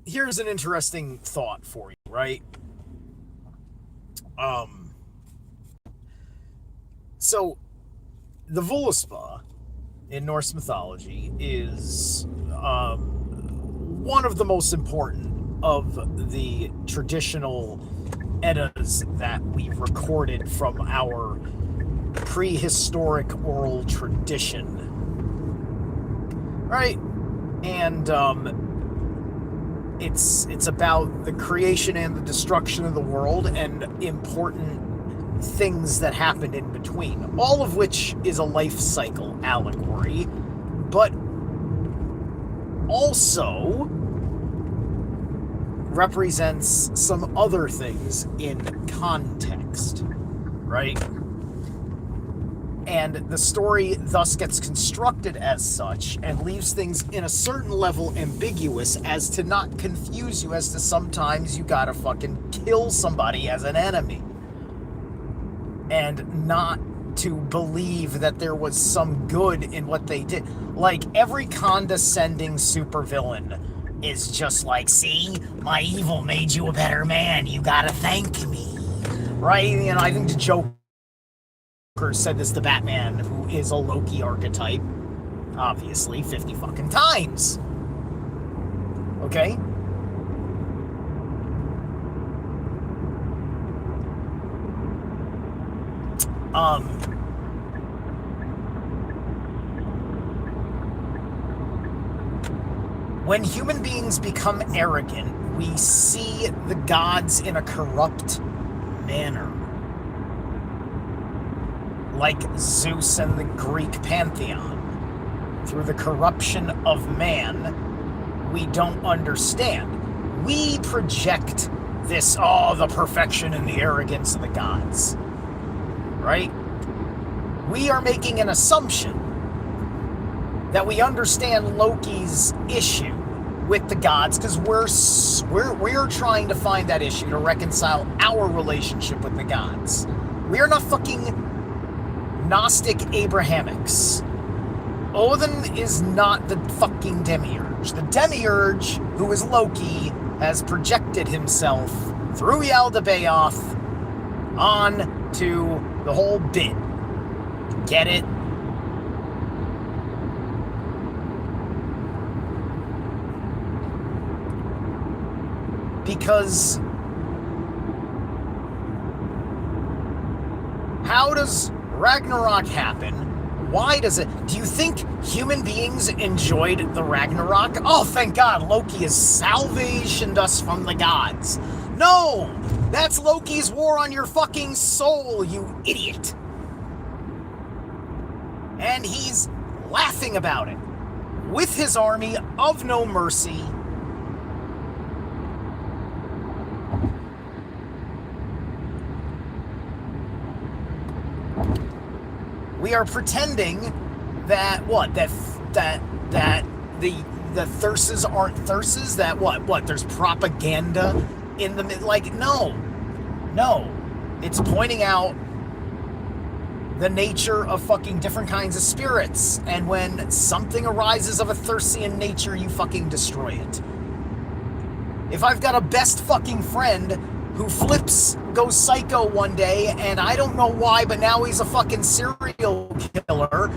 here's an interesting thought for you, right? Um, so the Voluspa in Norse mythology is one of the most important of the traditional Eddas that we've recorded from our prehistoric oral tradition, right? And it's about the creation and the destruction of the world and important things that happened in between, all of which is a life cycle allegory, but also represents some other things in context, right? And the story thus gets constructed as such and leaves things in a certain level ambiguous as to not confuse you as to sometimes you gotta fucking kill somebody as an enemy. And not to believe that there was some good in what they did. Like, every condescending supervillain is just like, see, my evil made you a better man. You gotta thank me. Right? You know, I think the Joker said this to Batman, who is a Loki archetype, obviously, 50 fucking times. Okay? When human beings become arrogant, we see the gods in a corrupt manner. Like Zeus and the Greek pantheon. Through the corruption of man, we don't understand. We project this, the perfection and the arrogance of the gods. Right? We are making an assumption that we understand Loki's issue with the gods because we're trying to find that issue to reconcile our relationship with the gods. We are not fucking Gnostic Abrahamics. Odin is not the fucking demiurge. The demiurge, who is Loki, has projected himself through Yaldabaoth on to the whole bit. Get it? Because how does Ragnarok happen? Why does it? Do you think human beings enjoyed the Ragnarok? Oh, thank God, Loki has salvationed us from the gods. No! That's Loki's war on your fucking soul, you idiot. And he's laughing about it. With his army of no mercy. We are pretending that the thyrses aren't thyrses, that there's propaganda in the like no. It's pointing out the nature of fucking different kinds of spirits, and when something arises of a Thyrsian nature, you fucking destroy it. If I've got a best fucking friend who goes psycho one day, and I don't know why, but now he's a fucking serial killer,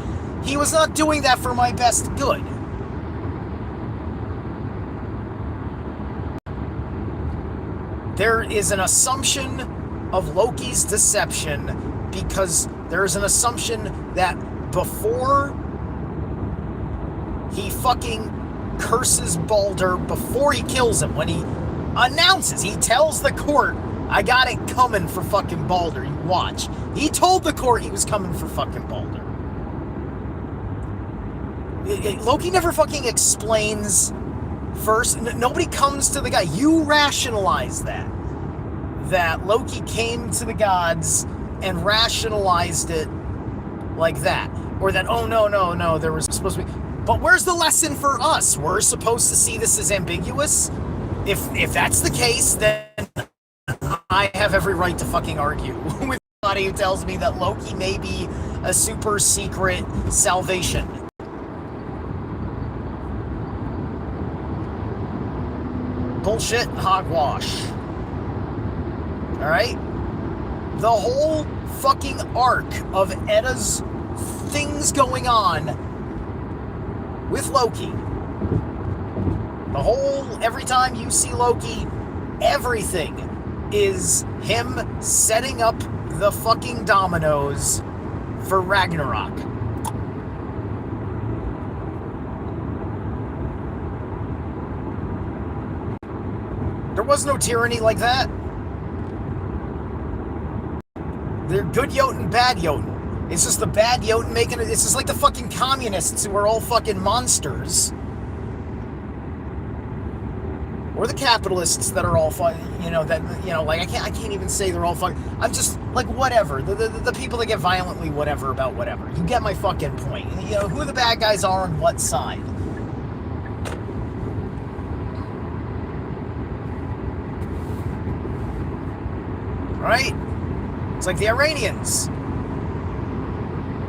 he was not doing that for my best good. There is an assumption of Loki's deception because there is an assumption that before he fucking curses Balder, before he kills him, when he announces, he tells the court, I got it coming for fucking Balder, you watch. He told the court he was coming for fucking Balder. Loki never fucking explains first. Nobody comes to the guy. You rationalize that Loki came to the gods and rationalized it like that, or that no, there was supposed to be. But where's the lesson for us? We're supposed to see this as ambiguous. If that's the case, then I have every right to fucking argue with somebody who tells me that Loki may be a super secret salvation. bullshit and hogwash. Alright? The whole fucking arc of Edda's things going on with Loki. Every time you see Loki, everything is him setting up the fucking dominoes for Ragnarok. There was no tyranny like that. They're good Jotun, bad Jotun. It's just the bad Jotun making it. It's just like the fucking communists who are all fucking monsters. Or the capitalists that are all fun, like I can't even say they're all fun. I'm just like whatever. The people that get violently whatever about whatever. You get my fucking point. Who the bad guys are on what side. Right? It's like the Iranians.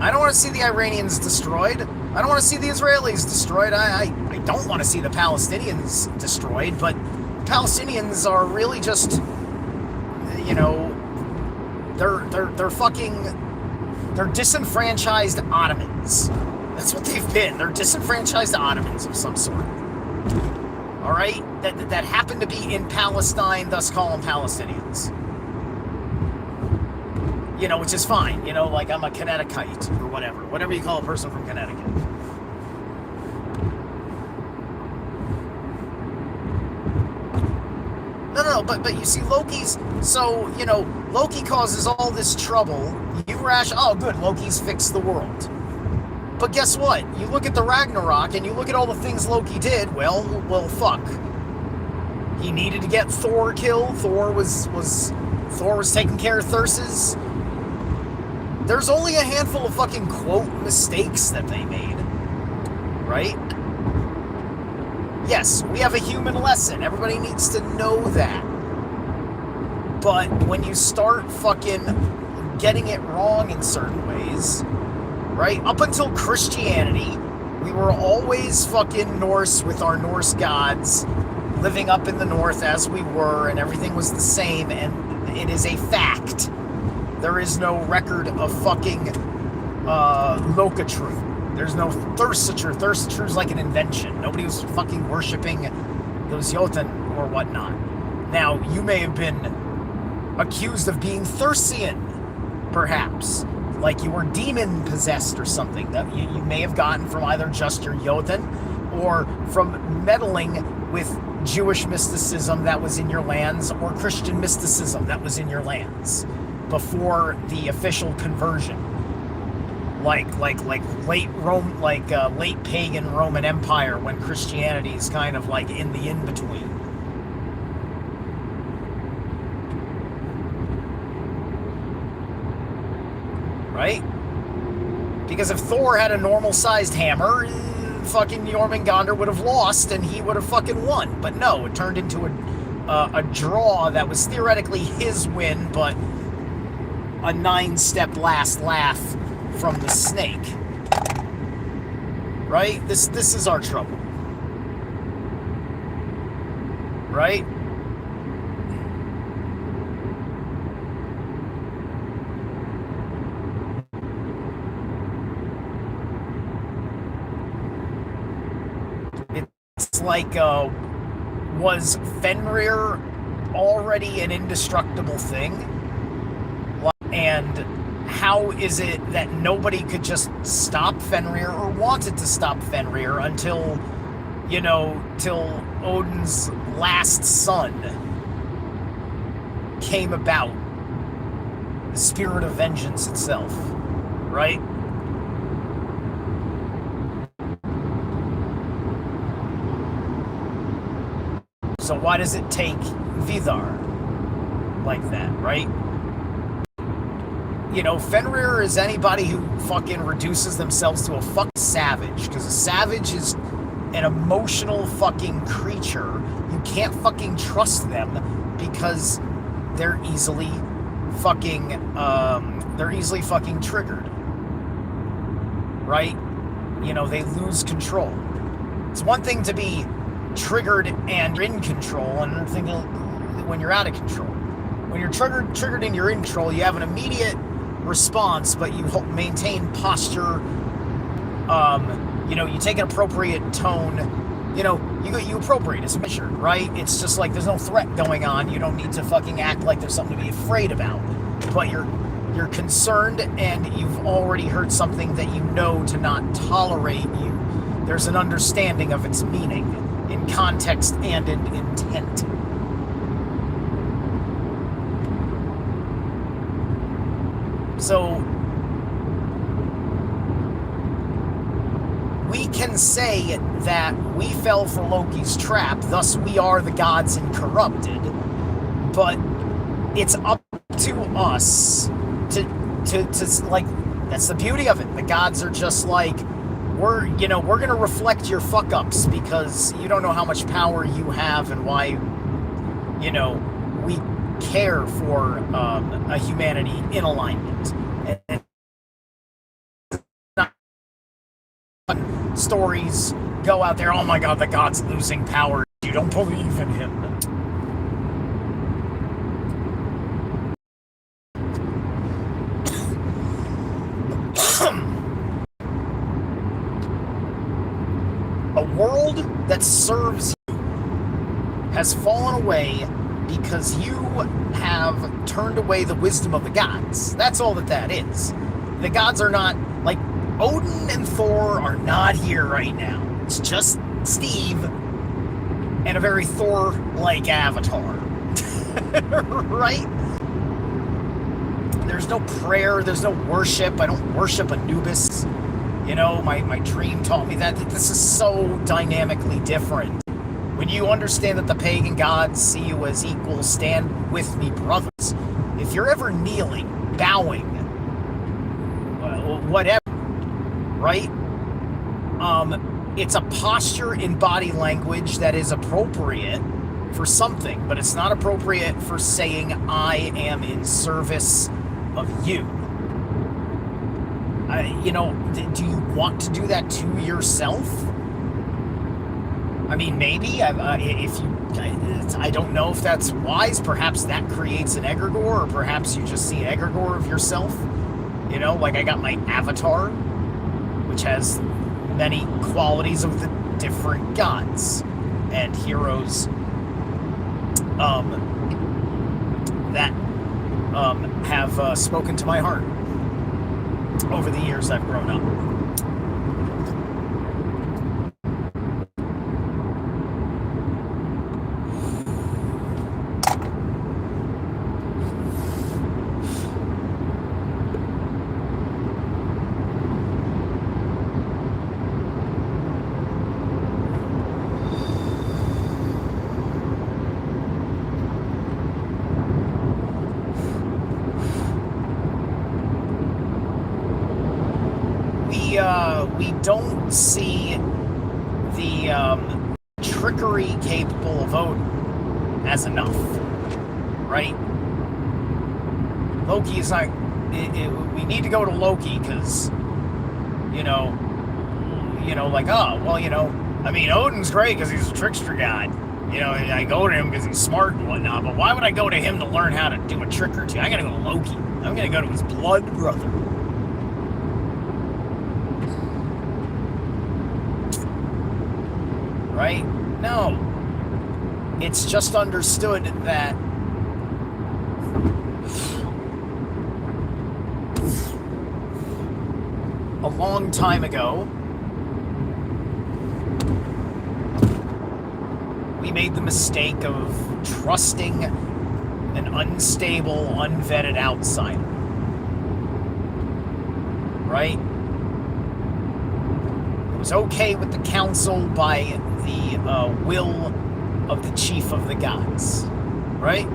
I don't want to see the Iranians destroyed. I don't want to see the Israelis destroyed. I don't want to see the Palestinians destroyed, but Palestinians are really just, they're disenfranchised Ottomans. That's what they've been. They're disenfranchised Ottomans of some sort. All right? That happen to be in Palestine, thus call them Palestinians. Which is fine. Like I'm a Connecticutite or whatever. Whatever you call a person from Connecticut. No, but you see, Loki's... So, Loki causes all this trouble. Oh, good, Loki's fixed the world. But guess what? You look at the Ragnarok and you look at all the things Loki did, well, fuck. He needed to get Thor killed. Thor was taking care of Thyrsis. There's only a handful of fucking quote mistakes that they made. Right? Yes, we have a human lesson. Everybody needs to know that. But when you start fucking getting it wrong in certain ways, right? Up until Christianity, we were always fucking Norse with our Norse gods, living up in the north as we were, and everything was the same, and it is a fact. There is no record of fucking Lokatru. There's no Thursatru. Thursatru's like an invention. Nobody was fucking worshipping those Jotun or whatnot. Now, you may have been accused of being Thursian, perhaps. Like you were demon-possessed or something that you may have gotten from either just your Jotun or from meddling with Jewish mysticism that was in your lands or Christian mysticism that was in your lands before the official conversion. Like late Rome, late pagan Roman Empire, when Christianity is kind of like in the in-between. Right? Because if Thor had a normal-sized hammer, fucking Jormungandr would have lost and he would have fucking won. But no, it turned into a draw that was theoretically his win, but a 9-step last laugh from the snake. Right? This is our trouble. Right? It's like, was Fenrir already an indestructible thing? And how is it that nobody could just stop Fenrir or wanted to stop Fenrir until, till Odin's last son came about? The spirit of vengeance itself, right? So why does it take Vidar like that, right? Fenrir is anybody who fucking reduces themselves to a fucking savage, because a savage is an emotional fucking creature. You can't fucking trust them because they're easily fucking triggered, right? They lose control. It's one thing to be triggered and you're in control, and I'm thinking when you're out of control. When you're triggered and you're in control, you have an immediate response, but you maintain posture. You take an appropriate tone. You appropriate as a measure, right? It's just like there's no threat going on. You don't need to fucking act like there's something to be afraid about. But you're concerned, and you've already heard something that you know to not tolerate. There's an understanding of its meaning in context and in intent. So we can say that we fell for Loki's trap, thus we are the gods incorrupted, but it's up to us to like, that's the beauty of it. The gods are just like, we're gonna reflect your fuck ups because you don't know how much power you have and why, we care for a humanity in alignment. And stories go out there, oh my god, the god's losing power, you don't believe in him. A world that serves you has fallen away because you have turned away the wisdom of the gods. That's all that is. The gods are not, like, Odin and Thor are not here right now. It's just Steve and a very Thor-like avatar. Right? There's no prayer, there's no worship. I don't worship Anubis. My dream taught me that this is so dynamically different. When you understand that the pagan gods see you as equal, stand with me, brothers. If you're ever kneeling, bowing, whatever, right? It's a posture in body language that is appropriate for something, but it's not appropriate for saying, I am in service of you. Do you want to do that to yourself? I mean, maybe, I don't know if that's wise. Perhaps that creates an egregore, or perhaps you just see an egregore of yourself. Like I got my avatar, which has many qualities of the different gods and heroes that have spoken to my heart over the years I've grown up. We don't see the trickery capable of Odin as enough, right? Loki is not... we need to go to Loki because, Odin's great because he's a trickster god. I go to him because he's smart and whatnot, but why would I go to him to learn how to do a trick or two? I gotta go to Loki. I'm gonna go to his blood brother. Right? No. It's just understood that a long time ago, we made the mistake of trusting an unstable, unvetted outsider. Right? It was okay with the council by the will of the chief of the gods, right?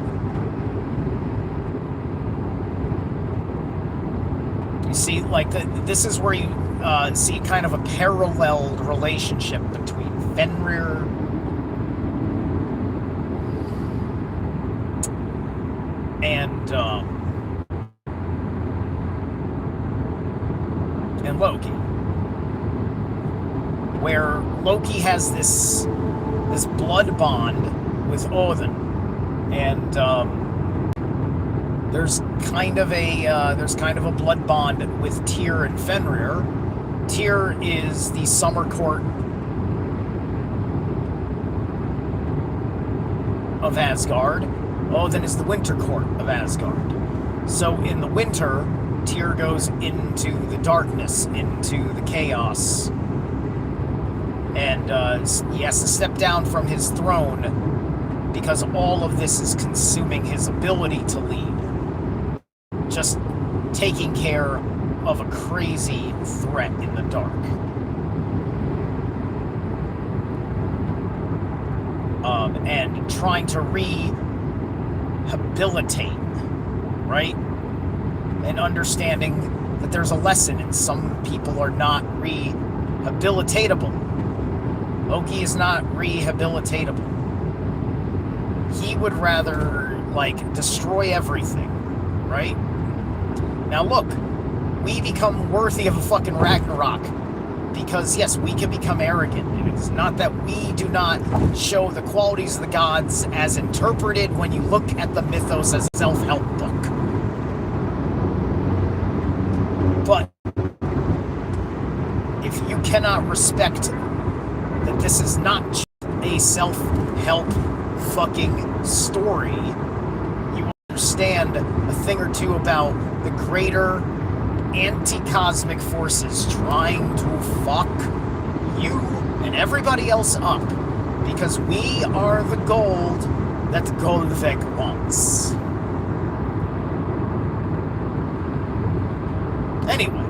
You see, like, this is where you see kind of a paralleled relationship between Fenrir and Loki, where Loki has this this blood bond with Odin, and there's kind of a blood bond with Tyr and Fenrir. Tyr is the summer court of Asgard. Odin is the winter court of Asgard. So in the winter, Tyr goes into the darkness, into the chaos, and he has to step down from his throne because all of this is consuming his ability to lead. Just taking care of a crazy threat in the dark. And trying to rehabilitate, right? And understanding that there's a lesson, and some people are not rehabilitatable. Loki is not rehabilitatable. He would rather, destroy everything, right? Now look, we become worthy of a fucking Ragnarok because, yes, we can become arrogant. It's not that we do not show the qualities of the gods as interpreted when you look at the mythos as a self-help book. But if you cannot respect that this is not just a self-help fucking story, you understand a thing or two about the greater anti-cosmic forces trying to fuck you and everybody else up because we are the gold that the Goldvik wants. Anyway,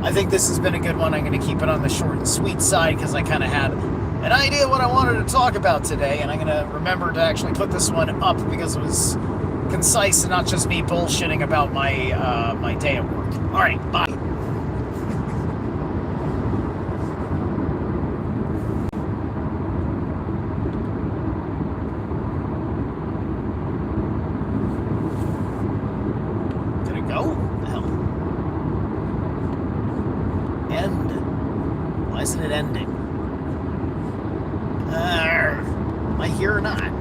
I think this has been a good one. I'm going to keep it on the short and sweet side because I kind of had an idea what I wanted to talk about today, and I'm going to remember to actually put this one up because it was concise and not just me bullshitting about my my day at work. All right, bye. Did it go? What the hell? End. Why isn't it ending? Am I here or not?